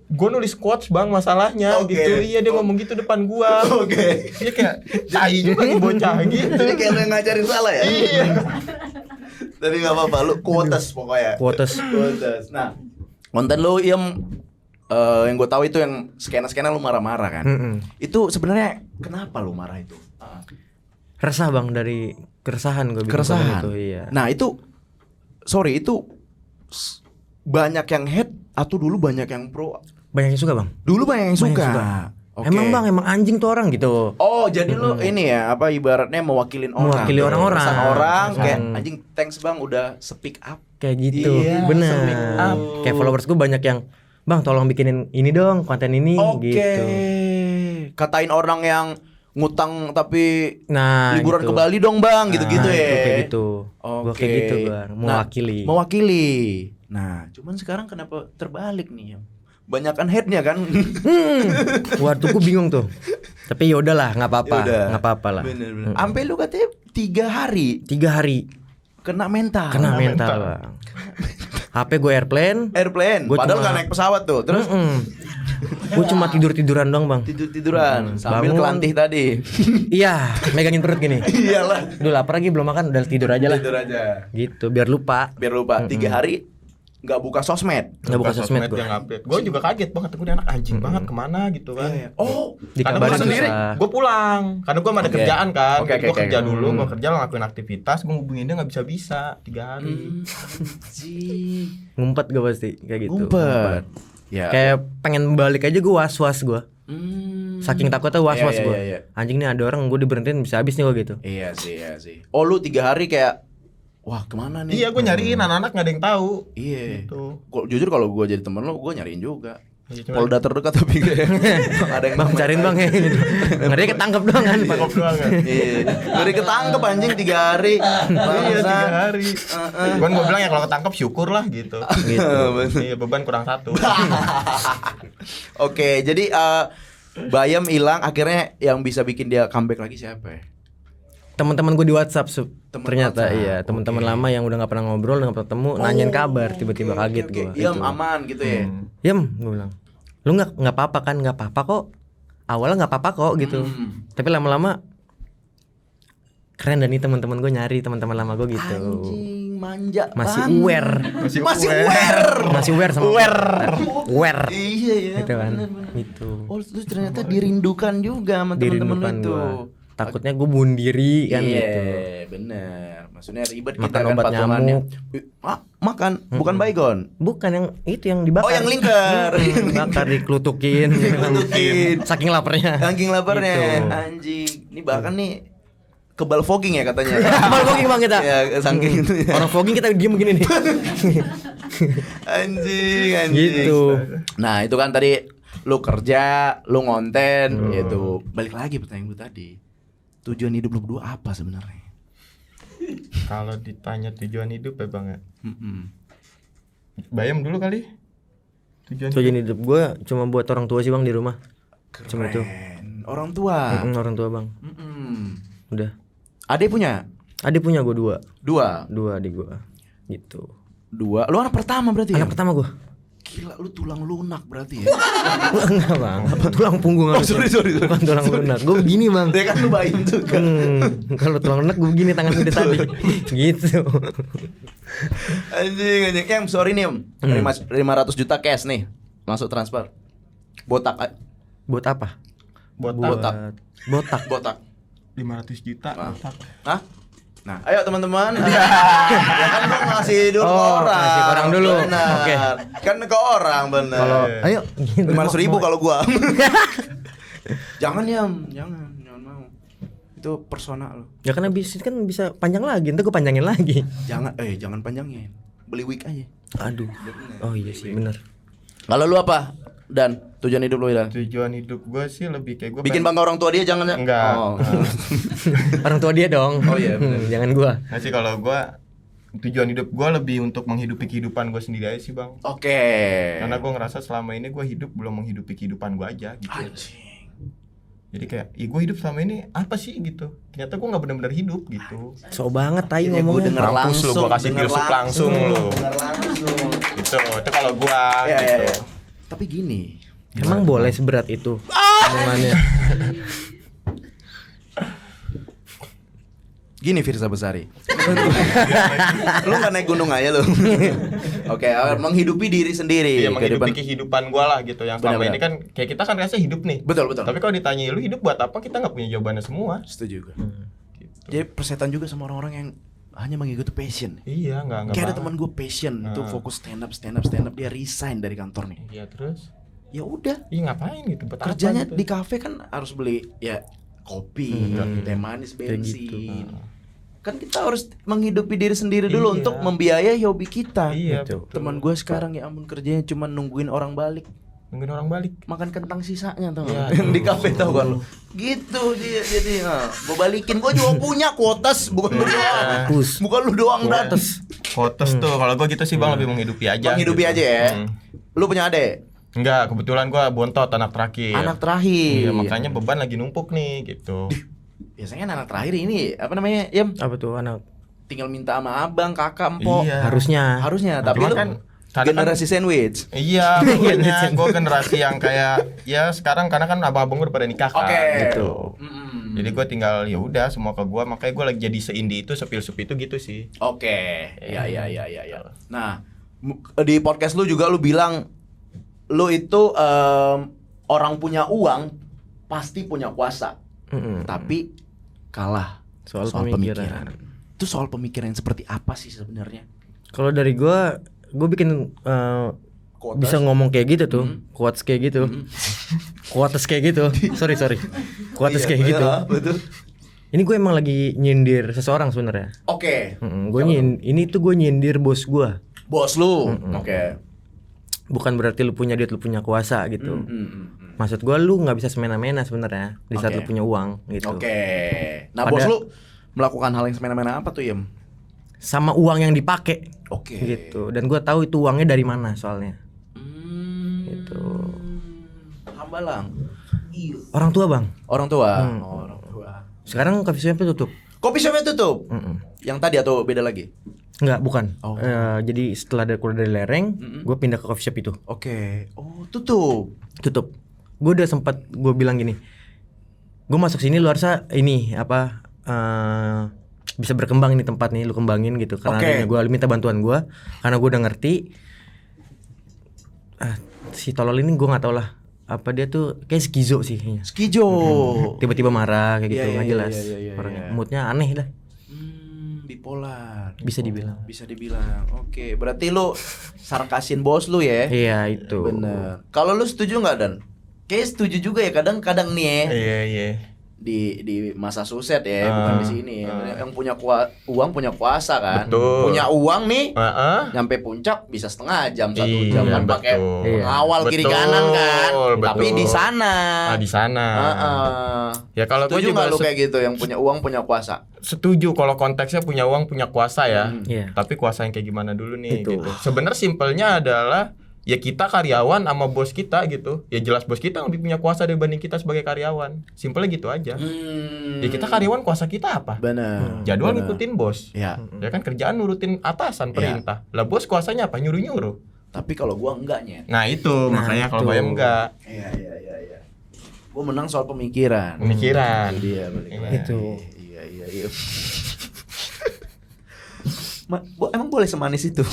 Gue nulis quotes, Bang, masalahnya
Oke.
gitu. Iya, dia ngomong gitu depan gua.
Oke.
Dia kayak tai juga nih bocah gitu.
Jadi kayak lu yang ngajarin salah ya?
Iya.
Tapi gak apa-apa, lu quotes pokoknya.
Quotes.
Nah, konten lu yang gue tahu itu yang skena-skena lu marah-marah kan. Itu sebenarnya kenapa lu marah itu?
Resah, Bang, dari keresahan gue bikin konten
Keresahan.
itu, iya.
Nah, itu sorry itu banyak yang hate atau dulu banyak yang pro?
Banyak yang suka bang.
Dulu banyak yang
Banyak
suka.
yang suka.
Oke.
Emang bang, emang anjing tuh orang gitu.
Oh, jadi lu ini ya, apa ibaratnya mewakilin orang.
Mewakili orang-orang.
Pesan orang kayak
Hmm.
anjing thanks Bang udah speak up.
Kayak gitu.
Iya,
Bener.
speak up.
Kayak followers gue banyak yang, bang tolong bikinin ini dong, konten ini
Oke.
gitu.
Katain orang yang ngutang tapi
Nah,
liburan
gitu.
ke Bali dong Bang, gitu-gitu
Nah,
ya.
itu kayak gitu.
Oke.
Gue kayak gitu bang, mewakili.
Nah, mewakili. Nah, cuman sekarang kenapa terbalik nih? Banyakan hate-nya kan.
Waktu gue bingung tuh. Tapi ya udahlah, nggak apa-apa,
Yaudah.
nggak apa-apa lah.
Bener-bener. Sampai lu katanya 3 hari
3 hari
kena mental.
kena mental bang. HP gue airplane.
Airplane.
Gua
Padahal
cuma-
nggak naik pesawat tuh. Terus
Gue cuma tiduran dong bang.
tiduran sambil
Bangun.
kelantih tadi.
Iya, megangin perut gini.
Iyalah.
Duh lapar lagi belum makan, udah tidur aja lah.
Tidur aja.
Gitu, biar lupa.
Biar lupa 3 hari nggak buka sosmed.
Nggak buka sosmed gue.
yang update. Gue juga kaget banget, gue anak anjing banget kemana gitu kan.
Oh,
Karena gue
Dikabarin
sendiri,
susah.
gue pulang. Karena gue ada
Oke.
kerjaan kan.
Oke,
Gue
oke,
kerja
oke.
dulu, gue kerja ngelakuin aktivitas, gue ngubungin dia nggak bisa 3 hari.
anjing.
Ngumpet gue pasti kayak gitu.
Ngumpet. Ya.
Kayak pengen balik aja gue was-was gue. Saking takutnya was-was
Iya,
gue.
iya, iya.
Anjing nih ada orang gue diberhentiin bisa habis nih gue gitu.
Iya sih. Oh, lu 3 hari kayak wah, kemana nih?
Iya, gue nyariin anak-anak nggak ada yang tahu.
Iya.
Gitu.
Jujur kalau gue jadi temen lo, gue nyariin juga.
Iya, cuman-
Polda terdekat tapi kayak ada yang
Bang cariin bang ya gitu. Ngeri ketangkep doang kan.
Tangkap doang kan.
Iya. Ngeri ketangkep anjing 3 hari.
Iya, 3
Bangsa.
hari. Cuman gue bilang ya kalau ketangkep syukur lah gitu. Iya, beban kurang 1.
Oke, jadi Bayam hilang, akhirnya yang bisa bikin dia comeback lagi siapa ya?
Teman-teman gue di WhatsApp
Temen
ternyata
WhatsApp,
iya teman-teman
oke.
lama yang udah nggak pernah ngobrol, nggak pernah ketemu, nanyain kabar, tiba-tiba kaget gue.
Iya, aman gitu ya.
Yem, gue bilang, lu nggak apa-apa kan? Nggak apa-apa kok. Awalnya nggak apa-apa kok gitu. Tapi lama-lama keren dan nih teman-teman gue nyari teman-teman lama gue gitu.
Anjing manja.
Masih
banget.
aware,
Masih aware.
masih aware sama aware.
Iya ya.
Gitu kan,
bener-bener.
gitu.
Oh, terus ternyata dirindukan juga sama teman-teman
Dirindukan
itu.
gue. Takutnya gue bunuh diri kan
Iya,
gitu.
bener. Maksudnya ribet
Makan
kita kan
obat
patungannya.
nyamuk.
Makan, bukan baygon.
Bukan yang itu yang dibakar.
Oh, yang lingkar.
Bakar dikelutukin, gitu kan.
Dikelutukin.
Saking laparnya.
Saking laparnya.
Gitu.
Anjing. Ini bahkan nih kebal fogging ya katanya.
Kebal fogging bang kita.
Ya, saking itu ya.
Orang fogging kita diem begini nih.
Anjing.
Gitu.
Nah, itu kan tadi lu kerja, lu ngonten, gitu. Balik lagi pertanyaan gue tadi. Tujuan hidup lu berdua apa sebenarnya?
Kalau ditanya tujuan hidup ya Bang ya.
Mm-mm.
Bayam dulu kali. Tujuan
Tujuan hidup gue cuma buat orang tua sih bang di rumah. Cuma itu.
Keren. Orang tua.
Orang tua bang.
Mm-mm.
Udah.
Adek punya?
Adik punya gue 2.
Dua.
2 adik gue. Gitu.
2. Lu anak pertama berarti ya?
Anak pertama gue.
Gila, lu tulang lunak berarti ya?
Enggak bang. Tulang punggung.
Oh, sorry.
Bukan tulang lunak. Gue begini bang.
Dia kan lu bayam juga.
Kalau tulang lunak gue begini tangan gede tadi. Gitu.
Anjing. Em, sorry nih, Em. 500 juta cash nih. Masuk transfer. Botak.
Buat apa?
botak
Botak.
Botak.
500 juta botak.
Hah? Nah, ayo teman-teman. Ya kan gua ngasih dulu ke
Oh,
orang.
ngasih ke orang dulu.
Benar.
Oke.
Kan ke orang benar.
Kalau ayo
500.000 kalau gua. Jangan ya, jangan mau. Itu personal lo.
Ya karena bisnis kan bisa panjang lagi, ntar gue panjangin lagi.
Jangan panjangin. Beli wig aja.
Aduh. Oh iya sih bener.
Kalau lu apa? Dan tujuan hidup lu Dan?
Tujuan hidup gue sih lebih kayak gue
Bikin bangga orang tua dia jangan ya?
Enggak.
Oh.
Orang tua dia dong.
Oh iya, bener.
Jangan gua.
Nah sih kalau gue tujuan hidup gue lebih untuk menghidupi kehidupan gue sendiri aja sih Bang.
Oke.
Karena gue ngerasa selama ini gue hidup belum menghidupi kehidupan gue aja gitu.
Anjing.
Jadi kayak, gue hidup selama ini apa sih gitu. Ternyata gue gak benar-benar hidup gitu.
So banget tai
Ini gua
ngomongnya.
denger
Mampus lu,
langsung.
gua kasih
denger
filsuf langsung lu.
Denger langsung.
Gitu, itu kalau gue
Ya,
gitu.
ya. Tapi gini.
Emang boleh seberat itu omongannya.
Gini Firsa Besari. Lu gak naik gunung aja lu. Oke, menghidupi diri sendiri.
Iya menghidupi
Kehidupan-
kehidupan gue lah gitu. Yang selama
Benar-benar.
ini kan kayak kita kan rasa hidup nih.
Betul.
Tapi kalau ditanya lu hidup buat apa, kita nggak punya jawabannya semua.
Setuju gue.
Gitu.
Jadi persetan juga sama orang-orang yang hanya mengikuti passion.
Iya, enggak
Kayak ada
banget.
teman gue passion itu fokus stand up, dia resign dari kantor nih.
Iya, terus
Ya udah,
ngapain gitu? Buat apa
kerjanya
gitu?
di kafe kan harus beli ya kopi, teh manis, bensin. Kan kita harus menghidupi diri sendiri dulu
Iya.
untuk membiayai hobi kita.
Iya,
Gitu.
betul.
Teman gue sekarang ya ampun kerjanya cuma nungguin orang balik,
Nungguin orang balik.
makan kentang sisanya tau
Iya,
gak? Yang di kafe tau gak lu? Gitu dia jadi gue balikin, gue juga punya kuotas bukan lu doang.
Bagus.
Bukan lu doang dan
Kotes tuh kalau gua gitu sih Bang, lebih menghidupi aja.
menghidupi
gitu.
aja ya. Lu punya adek?
Enggak, kebetulan gua bontot anak terakhir.
Anak terakhir.
Iya, makanya beban lagi numpuk nih gitu.
Biasanya anak terakhir ini apa namanya? Yem,
Apa tuh anak?
tinggal minta sama abang, kakak, empok.
Iya.
Harusnya.
Tapi
Cuma
lu
kan kadang
generasi sandwich.
Iya, makanya gue generasi yang kayak ya sekarang karena kan abang-abang gue udah pada nikah kan,
Oke.
gitu.
Mm-mm.
Jadi gue tinggal ya udah semua ke gue, makanya gue lagi jadi seindie itu, sepil-sepi itu gitu sih.
Oke. Ya. Nah, di podcast lu juga lu bilang lu itu orang punya uang pasti punya kuasa, tapi kalah
Soal pemikiran.
Itu soal pemikiran yang seperti apa sih sebenarnya?
Kalau dari gue bikin
Quotes?
bisa ngomong kayak gitu tuh, quotes kayak gitu, quotes kayak gitu. Sorry, quotes kayak gitu.
Iya, betul.
Ini gue emang lagi nyindir seseorang sebenarnya.
Oke.
Ini tuh gue nyindir bos gue.
Bos lu. Oke.
Bukan berarti lu punya duit, lu punya kuasa gitu.
Mm.
Maksud gue lu nggak bisa semena-mena sebenarnya di saat
Oke.
lu punya uang gitu.
Oke. Nah,
Pada-
bos lu melakukan hal yang semena-mena apa tuh, Yem?
Sama uang yang dipakai
Oke.
gitu. Dan gue tahu itu uangnya dari mana soalnya.
Gitu. Hambalang. Iya.
Orang tua bang.
Orang tua. Orang tua.
Sekarang coffee shopnya tutup.
Kopi shopnya tutup. Yang tadi atau beda lagi?
Enggak, bukan.
Oh.
Jadi setelah keluar dari lereng, gue pindah ke coffee shop itu.
Oke. Oh, tutup.
Tutup. Gue udah sempat gue bilang gini. Gue masuk sini lu harusnya ini apa bisa berkembang ini tempat nih, lu kembangin gitu. Karena
Oke.
adanya gue minta bantuan gue, karena gue udah ngerti. Si tolol ini gue nggak tau lah apa dia tuh kayak skizo sih kayaknya.
Skijo.
Tiba-tiba marah kayak gitu,
Iya,
nggak
iya,
jelas.
iya,
Orangnya
iya.
moodnya aneh dah.
Bipolar.
Bisa dibilang.
Bisa dibilang. Oke, berarti lu sarkasin bos lu ya?
Iya itu.
Bener. Kalau lu setuju nggak, Dan? Kayaknya setuju juga ya, kadang-kadang nih ya.
Iya.
Di Massachusetts ya, bukan di sini. Yang punya uang punya kuasa kan.
Betul.
Punya uang nih,
Heeh.
nyampe puncak bisa setengah jam, 1
Iya,
jam kan pakai
betul.
pengawal kiri
Betul,
kanan kan.
betul.
Tapi di sana.
Di sana.
Heeh.
Ya kalau gue
Setuju
juga
nggak lu kayak gitu, yang punya uang punya kuasa?
setuju kalau konteksnya punya uang punya kuasa ya.
Iya.
Tapi kuasa yang kayak gimana dulu nih
Itu.
gitu. Sebenarnya simpelnya adalah ya kita karyawan sama bos kita gitu. Ya jelas bos kita lebih punya kuasa dibanding kita sebagai karyawan. Simpelnya gitu aja. Ya kita karyawan, kuasa kita apa?
Benar.
Jadwal
Benar.
ngikutin bos.
Ya.
Ya kan kerjaan nurutin atasan perintah. Lah bos kuasanya apa? Nyuruh-nyuruh.
Tapi kalau gua enggaknya.
Nah itu makanya kalau
itu.
Bayam enggak.
Iya. Gua menang soal pemikiran.
Pemikiran.
Itu dia balik
Iya.
lagi.
Itu.
Iya. Emang boleh semanis itu?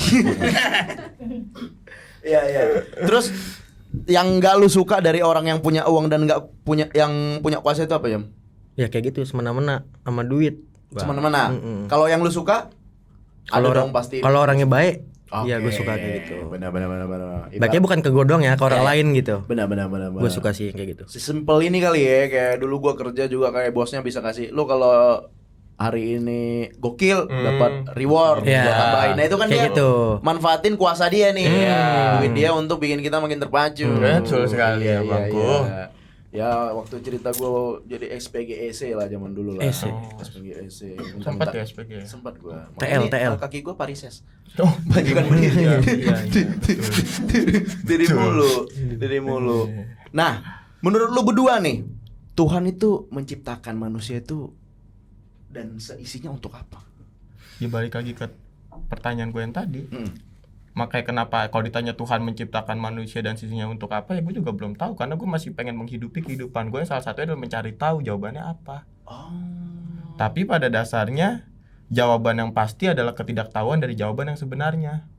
Iya. Terus yang nggak lu suka dari orang yang punya uang dan nggak punya yang punya kuasa itu apa, Jam?
Ya kayak gitu semena-mena sama duit. Bang.
Semena-mena. Kalau yang lu suka
Kalau
ada
orang
dong pasti.
kalau orangnya baik,
Oke.
ya gue suka kayak gitu.
Benar.
Baiknya bukan ke gue doang ya, ke orang lain gitu.
Benar.
Gue suka sih kayak gitu.
Sesimpel ini kali ya, kayak dulu gua kerja juga kayak bosnya bisa kasih lu kalau hari ini gokil dapat reward
Iya.
gua tambahin. Nah itu kan
Kayak
dia
gitu.
manfaatin kuasa dia nih. Ya, duit dia untuk bikin kita makin terpacu.
Betul sekali ya, Bangku.
Ya waktu cerita gua jadi SPGEC lah zaman dulu lah.
EC.
SPGEC.
Sempat ya SPG.
Sempat gua.
TL.
Makanya kaki gua parises.
Oh,
Bukan berdiri.
iya.
Diri mulu. Nah, menurut lu berdua nih, Tuhan itu menciptakan manusia itu dan seisinya untuk apa?
Ya balik lagi ke pertanyaan gue yang tadi.
Hmm.
Makanya kenapa kalau ditanya Tuhan menciptakan manusia dan sisinya untuk apa, ya gue juga belum tahu karena gue masih pengen menghidupi kehidupan gue. Salah satunya adalah mencari tahu jawabannya apa.
Oh.
Tapi pada dasarnya jawaban yang pasti adalah ketidaktahuan dari jawaban yang sebenarnya.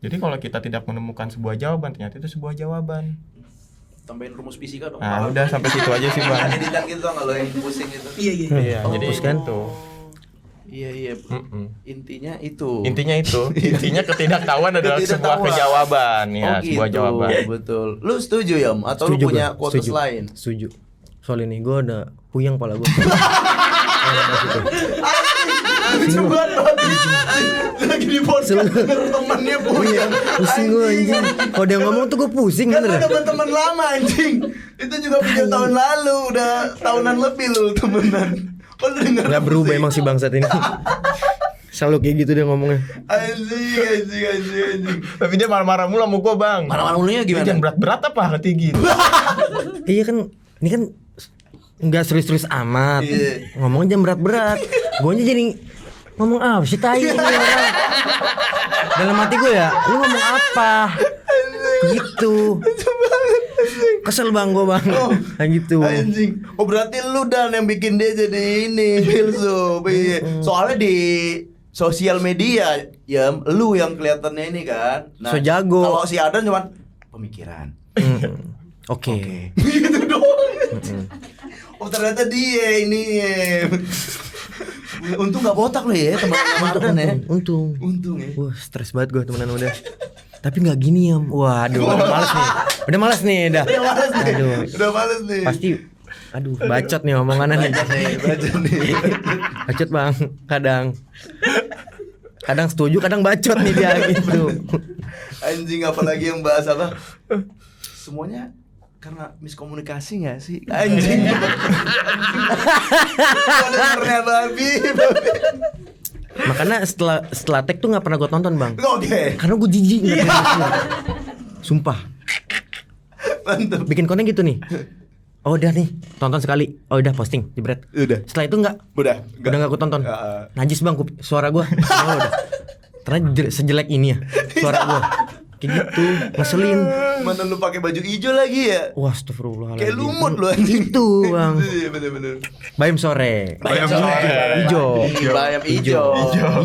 Jadi kalau kita tidak menemukan sebuah jawaban, ternyata itu sebuah jawaban.
Tambahin rumus fisika dong.
Nah, udah sampai situ aja sih, Bang.
Editan gitu nggak lo yang pusing itu?
Iya, jadi
Bagus kan?
itu.
Iya. Intinya itu.
Intinya ketidaktahuan adalah sebuah
Ketidaktahuan.
jawaban ya,
Oh,
sebuah
gitu.
jawaban.
Betul. Lu setuju ya? Atau lu punya
gua,
quotes lain?
Setuju. Soal ini gue udah puyeng kepala gue.
Lucu banget. Lagi di podcast denger temennya punya.
Pusing gue anjing. Kalau dia ngomong tuh gue pusing
Kan
bener.
lu teman-teman lama anjing. Itu juga video tahun lalu, udah tahunan lebih lu temenan. Oh, lu denger.
Gak berubah emang si bangsat ini. Selalu kayak gitu dia ngomongnya.
Anjing.
Tapi dia marah-marah mulu sama gua, Bang.
Marah-marah mulunya
Dia
gimana?
jangan berat-berat apa hati gitu.
Iya kan, ini kan nggak serius-serius amat.
Iya.
Ngomongnya jangan berat-berat. Gue jadi ngomong apa sih tai ini orang. Dalam hati gue ya, lu ngomong apa? Gitu. Kesel bang gue bang. Kayak gitu.
Anjing. Oh berarti lu Dan yang bikin dia jadi ini filsuf. Iya. Soalnya di sosial media ya lu yang kelihatannya ini kan.
So jago.
Kalau si Adan cuman pemikiran.
Oke.
Gitu doang. Oh ternyata dia ini. Untung gak botak lu ya teman-teman Adan ya.
Untung.
Untung ya.
Wah stres banget gue temenan udah. Tapi nggak gini ya. Waduh, udah males nih.
Udah males nih.
Aduh.
Udah males nih.
Pasti aduh bacot nih omongannya nih.
Bacot nih.
Bacot bang, kadang setuju, kadang bacot nih dia gitu.
Anjing apalagi yang bahas apa? Semuanya karena miskomunikasi gak sih? Anjing. Dengernya babi.
Makanya setelah tag tuh nggak pernah gue tonton bang.
Oke.
Karena gue jijik ngeliat video. Sumpah.
Mantap.
Bikin konten gitu nih. Oh udah nih, tonton sekali. Oh udah posting, jebret.
Udah.
Setelah itu nggak
Udah
nggak gue tonton. Najis bang suara gue. Oh, udah. Karena sejelek ini ya suara gue. Kayak gitu, ngeselin.
Mana lu pakai baju hijau lagi ya?
Wah, astagfirullahaladzim.
Kayak lumut lu anjing.
Itu, Bang.
Iya bener-bener.
Bayam sore.
Bayam sore.
Hijau.
Bayam hijau.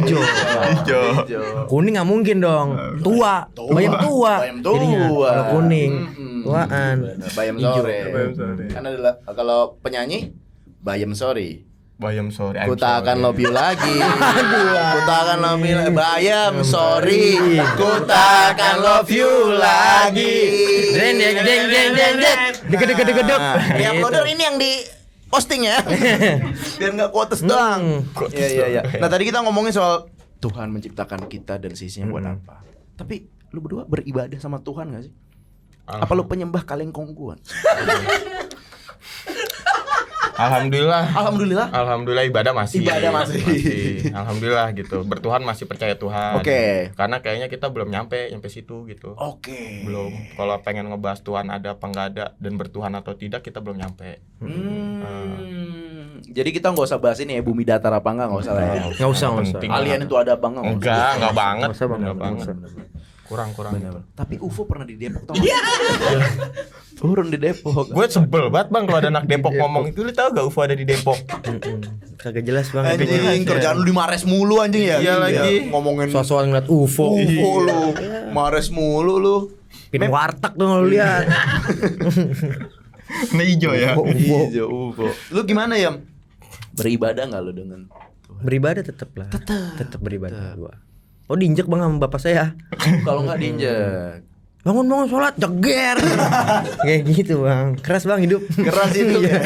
Hijau. Kuning nggak mungkin dong. Tua. Bayam tua.
Bayam tua.
Jadinya, kalau kuning,
Mm-mm.
tuaan.
Bener, Bayam
Hijau.
sore. Kan adalah kalau penyanyi Bayam Sorry.
Bayam sorry.
Ku tak akan love you lagi. Ku tak akan love you lagi. Bayam sorry. Ku tak akan love you lagi.
Deng deng deng deng deng deng. Degedeg.
Di uploader ini yang di posting ya. Biar nggak quotes doang. Iya. Nah tadi kita ngomongin soal Tuhan menciptakan kita dan sisinya buat apa. Tapi lu berdua beribadah sama Tuhan gak sih? Apa lu penyembah kalengkongguan?
Alhamdulillah ibadah masih.
Masih.
Alhamdulillah gitu. Bertuhan masih percaya Tuhan.
Oke.
Karena kayaknya kita belum nyampe situ gitu.
Oke.
Belum. Kalau pengen ngebahas Tuhan ada apa enggak ada dan bertuhan atau tidak kita belum nyampe.
Jadi kita nggak usah bahas ini ya bumi datar apa enggak usah lah ya.
Nggak usah.
Penting
Alien
banget.
itu ada apa enggak?
Enggak banget.
Nggak usah, Bang.
Enggak
Nggak
banget. Kurang.
Tapi UFO pernah di Depok tau? Turun di Depok.
Gue sebel banget bang kalau ada anak Depok ngomong itu. Lu tau gak UFO ada di Depok?
Kagak jelas bang.
Anjing, kerjaan lu di Mares mulu anjing ya.
Iya lagi.
Ngomongin
Soal ngeliat UFO.
UFO lu. Mares mulu lu.
Pin warteg tuh kalau lihat.
Ini hijau ya.
Iya, UFO. Lu gimana ya? Beribadah enggak lu dengan Tuhan?
Beribadah tetap lah. Tetap beribadah gua. Oh diinjek bang sama bapak saya.
Kalau enggak diinjek.
Bangun sholat jeger. Kayak gitu bang. Keras bang hidup.
Keras itu ya.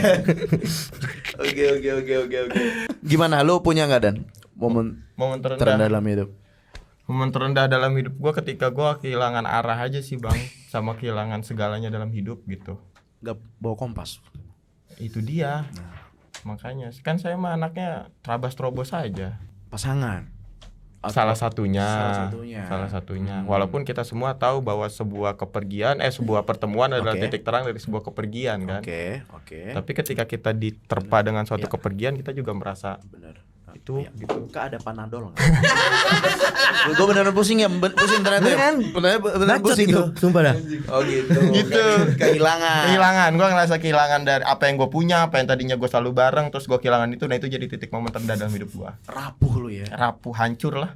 Oke. Gimana lu punya enggak Dan? Momen
Momen
terendah dalam hidup.
Momen terendah dalam hidup gue ketika gue kehilangan arah aja sih bang, sama kehilangan segalanya dalam hidup gitu.
Gak bawa kompas.
Itu dia. Makanya kan saya mah anaknya terabas-terobos aja.
Pasangan.
Salah satunya.
Salah satunya.
Walaupun kita semua tahu bahwa sebuah pertemuan adalah
Oke.
titik terang dari sebuah kepergian kan.
Oke.
Tapi ketika kita diterpa dengan suatu kepergian, kita juga merasa
Bener.
itu gitu.
Kak ada panadol nggak? Gue beneran pusing ya, pusing ternyata.
Beneran?
Beneran
Bacot
pusing
gitu.
tuh.
Sumpah dah.
Oh gitu.
Gitu.
Kehilangan.
Gue ngerasa kehilangan dari apa yang gue punya, apa yang tadinya gue selalu bareng, terus gue kehilangan itu. Nah itu jadi titik momen terendah dalam hidup gue.
Rapuh lu ya.
Rapuh, hancur lah.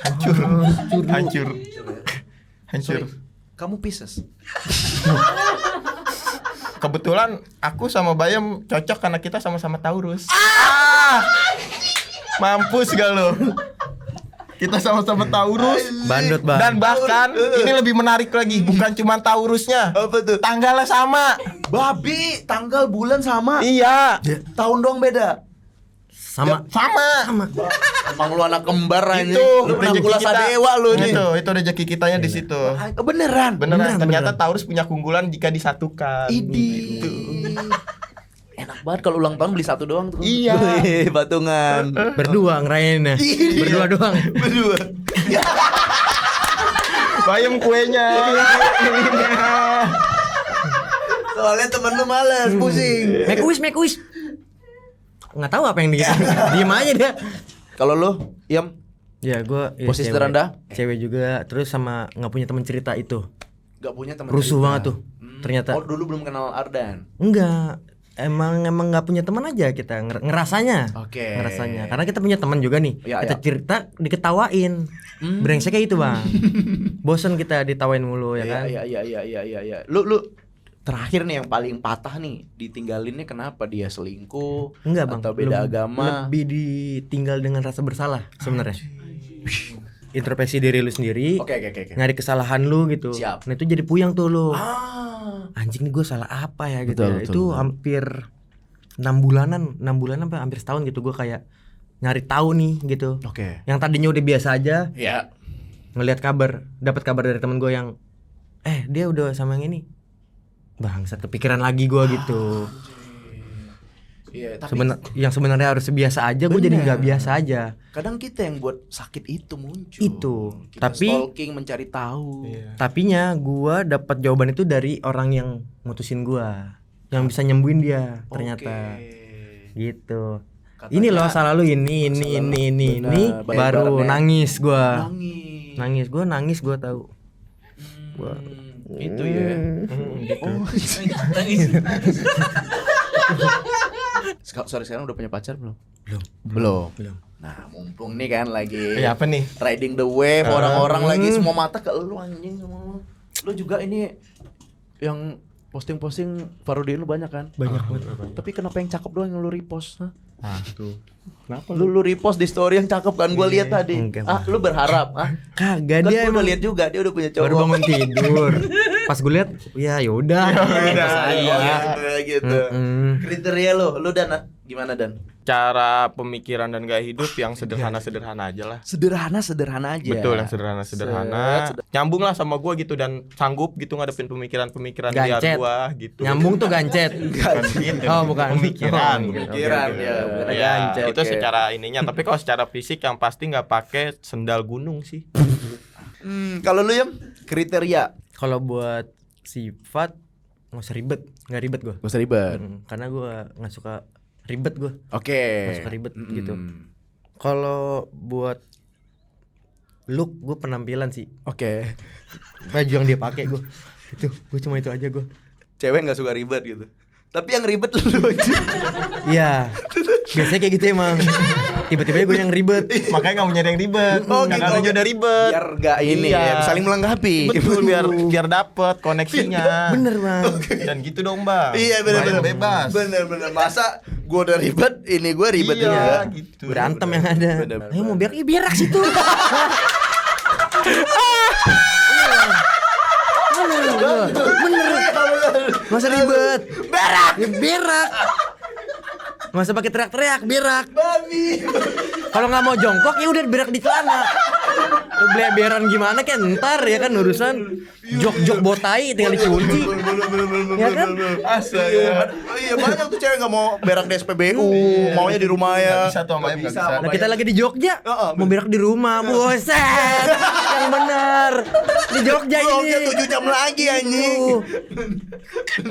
Hancur.
Hancur.
Kamu Pisces.
Kebetulan aku sama Bayam cocok karena kita sama-sama Taurus. Mampus gak lo? Kita sama-sama Taurus.
Bandot, Bang.
Dan bahkan ini lebih menarik lagi, bukan cuma Taurusnya.
Apa tuh?
Tanggalnya sama.
Babi, tanggal bulan sama.
Iya.
Tahun doang beda.
Sama.
Sama.
Emang lu anak kembar anjing.
Itu
Lu pernah
rezeki
kula
kita.
sadewa lu nih.
Itu rezeki kitanya di situ.
Beneran.
Beneran. Ternyata
beneran.
Taurus punya keunggulan jika disatukan.
Idi. Enak banget kalau ulang tahun beli satu doang tuh.
Iya.
Wih, patungan.
Berdua ngerayainnya. Berdua doang.
Berdua.
Bayam kuenya.
Soalnya temen lu males, pusing.
Make wish. Nggak tahu apa yang dia. Diem aja dia.
Kalau lu, Yam,
Ya gue
posisi terendah?
Cewek juga. Terus sama nggak punya teman cerita itu.
gak punya teman
Rusuh
cerita.
banget tuh. Ternyata.
Oh, dulu belum kenal Ardan.
Enggak. Emang nggak punya teman aja kita ngerasanya.
Oke.
Ngerasanya. Karena kita punya teman juga nih.
Ya,
kita
ya.
cerita diketawain. Brengsek kayak itu, Bang. Bosen kita ditawain mulu ya kan.
Iya. Lu terakhir nih yang paling patah nih ditinggalinnya kenapa? Dia selingkuh
Enggak, Bang.
atau beda agama?
Lebih ditinggal dengan rasa bersalah sebenarnya. Introspeksi diri lu sendiri.
Oke.
Nyari kesalahan lu gitu.
Siap.
Nah itu jadi puyang tuh lu.
Ah.
Anjing nih gue salah apa ya gitu.
Betul,
Ya.
betul,
Itu
betul.
hampir 6 bulanan apa hampir setahun gitu gue kayak nyari tahu nih gitu.
Oke.
Yang tadinya udah biasa aja
Ya.
ngelihat dapat kabar dari temen gue yang dia udah sama yang ini. Bangsat, kepikiran lagi gue gitu.
Iya, tapi
Yang sebenarnya harus biasa aja gue jadi nggak biasa aja.
kadang kita yang buat sakit itu muncul.
Itu.
Kita
Tapi
stalking mencari tahu.
tapinya gue dapat jawaban itu dari orang yang mutusin gue, yang bisa nyembuhin dia ternyata.
Oke.
Gitu.
Katanya-
Ini loh salah lu ini
Benar,
baru
bareng-bareng ya.
nangis gua.
Nangis.
Nangis gua tahu.
Itu ya.
Gitu.
Sorry, sekarang udah punya pacar belum?
Belum.
Nah, mumpung nih kan lagi
Ya apa nih?
riding the wave, orang-orang lagi semua mata ke lu anjing semua. Lu juga ini yang posting-posting parodiin lu banyak kan?
Banyak
Tapi kenapa yang cakep doang yang lu repost? Hah?
Ah, tuh. Kenapa
Lu repost di story yang cakep kan gua lihat tadi.
Enggak,
Lu berharap,
Kagak
Kan
dia
gua udah
emang
lihat juga, dia udah punya cowok.
baru bangun tidur. Pas gue lihat, ya yaudah.
Gitu. Kriteria lu Dan gimana Dan?
Cara pemikiran dan gaya hidup yang sederhana-sederhana aja lah.
Sederhana aja.
Betul, yang sederhana-sederhana. Nyambung lah sama gua gitu dan sanggup gitu ngadepin pemikiran-pemikiran liar
Gancet.
gua gitu.
Nyambung tuh gancet.
Gitu.
bukan.
Pemikiran.
Oh,
gitu.
Pemikiran, ya, bukan
Ya,
gancet,
itu
oke.
secara ininya, tapi kalau secara fisik yang pasti nggak pakai sendal gunung sih.
Kalau lu Yam, kriteria
Kalau buat sifat nggak usah ribet, nggak ribet gue.
gak usah ribet.
Karena gue nggak suka ribet gue.
Oke.
Nggak suka ribet gitu. Kalau buat look gue penampilan sih.
Oke.
Baju yang dia pakai gue. Gue cuma itu aja gue.
Cewek nggak suka ribet gitu. Tapi yang ribet lu aja.
Iya. Biasanya kayak gitu emang. Tiba-tiba gue yang ribet.
Makanya nggak mau nyari yang ribet.
Oh,
Karena
gitu.
lu udah ribet.
Biar gak ini
Iya.
ya, saling melengkapi.
Betul, biar dapet koneksinya.
Bener bang.
Dan gitu dong, Bang.
Iya benar
Main bebas.
Bener. Masa gua udah ribet, ini gua ribet
Iya,
juga.
gitu.
Berantem yang ada.
Bener.
Ayo mau berak, berak situ. Bener. Masa ribet.
Berak.
Ya, berak. Masa pakai teriak-teriak, berak.
Babi.
Kalau nggak mau jongkok ya udah berak di celana. Lu bleberan gimana kan ntar ya kan urusan jok-jok botai tinggal dikunci. Ya kan?
Astaga. Iya banyak tuh cewek nggak mau berak di SPBU, maunya di rumah ya.
Nggak bisa tuh sama Ayam, nggak bisa.
Nah kita lagi di Jogja,
Heeh,
mau berak di rumah, buset, yang bener di Jogja
Jogja
ini.
7 jam lagi anjing.
Tuh.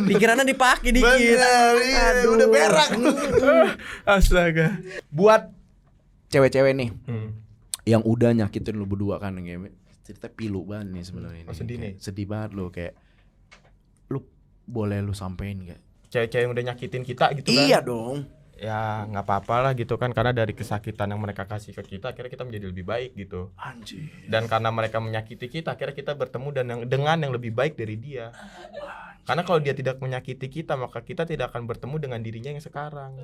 Pikirannya dipakai dikit.
Bener, iya,
Aduh.
udah berak.
Astaga.
Buat cewek-cewek nih yang udah nyakitin lu berdua kan, kayak cerita pilu banget nih sebenarnya ini.
Oh, sedih nih.
Kayak sedih banget lu, kayak lu boleh lu sampein gak?
Cewek-cewek yang udah nyakitin kita gitu kan.
Iya dong.
Ya nggak apa-apa lah gitu kan, karena dari kesakitan yang mereka kasih ke kita akhirnya kita menjadi lebih baik gitu.
Anjir.
Dan karena mereka menyakiti kita akhirnya kita bertemu dengan yang lebih baik dari dia. Karena kalau dia tidak menyakiti kita, maka kita tidak akan bertemu dengan dirinya yang sekarang.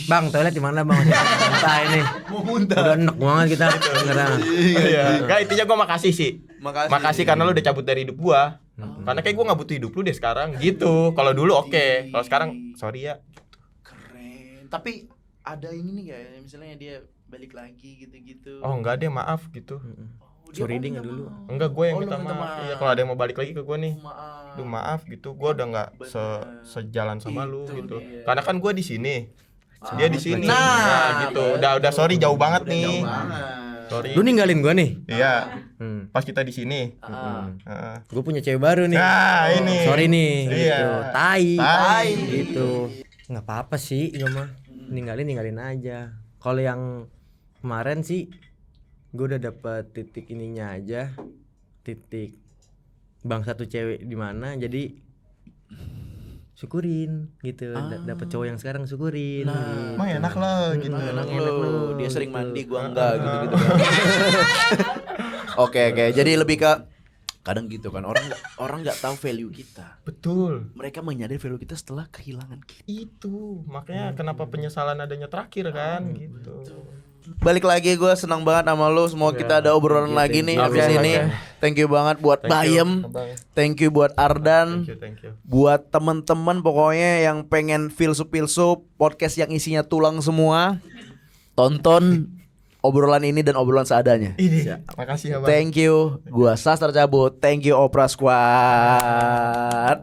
Bang, toilet di mana bang? Muntah ini. Udah enak banget kita sekarang.
Iya. Enggak, intinya gue makasih sih.
Makasih.
Karena lu udah cabut dari hidup gua. Karena kayak gua nggak butuh hidup lu deh sekarang gitu. Kalau dulu oke. Kalau sekarang sorry ya.
Keren. Tapi ada ini nih kayak misalnya dia balik lagi gitu-gitu.
Oh enggak deh, maaf gitu.
Sorry ding dulu.
Enggak, gue yang
Oh, lu
minta
minta
maaf.
maaf.
Iya, kalau ada yang mau balik lagi ke gua nih.
Maaf.
Duh maaf gitu. Gua udah nggak sejalan sama lu
Itu
gitu.
dia.
Karena kan gua di sini. Dia di sini.
Nah,
gitu. Udah sorry jauh banget
Udah
nih.
jauh banget.
Sorry.
Lu ninggalin gua nih.
Iya.
Hmm.
Pas kita di sini.
Ah.
Gue punya cewek baru nih.
Nah, ini.
Sorry nih.
Iya.
Gitu. Tai.
Tai.
Gitu. Nggak apa-apa sih, gue mah. Ninggalin aja. Kalau yang kemarin sih, gue udah dapet titik ininya aja. Titik bang satu cewek di mana. Jadi syukurin gitu. Dapet cowok yang sekarang syukurin.
Nah.
Emang enak lah gitu.
Enak
Enak
lu.
lu.
Dia sering
Gitu.
mandi, gua enggak gitu-gitu. Oke. Jadi lebih ke kadang gitu kan orang nggak tahu value kita.
Betul.
Mereka menyadari value kita setelah kehilangan kita.
Itu makanya kenapa penyesalan adanya terakhir kan gitu.
Balik lagi, gue senang banget sama lu. Semoga kita ada obrolan lagi nih
Oke,
abis ini.
oke.
Thank you banget buat
Thank you,
Bayem.
Abang.
Thank you buat Ardan.
Thank you.
Buat temen-temen pokoknya yang pengen filsuf podcast yang isinya tulang semua, tonton obrolan ini dan obrolan seadanya.
Ini. Makasih ya, Bang.
Thank you. Gua Sastra cabut. Thank you Opera Squad.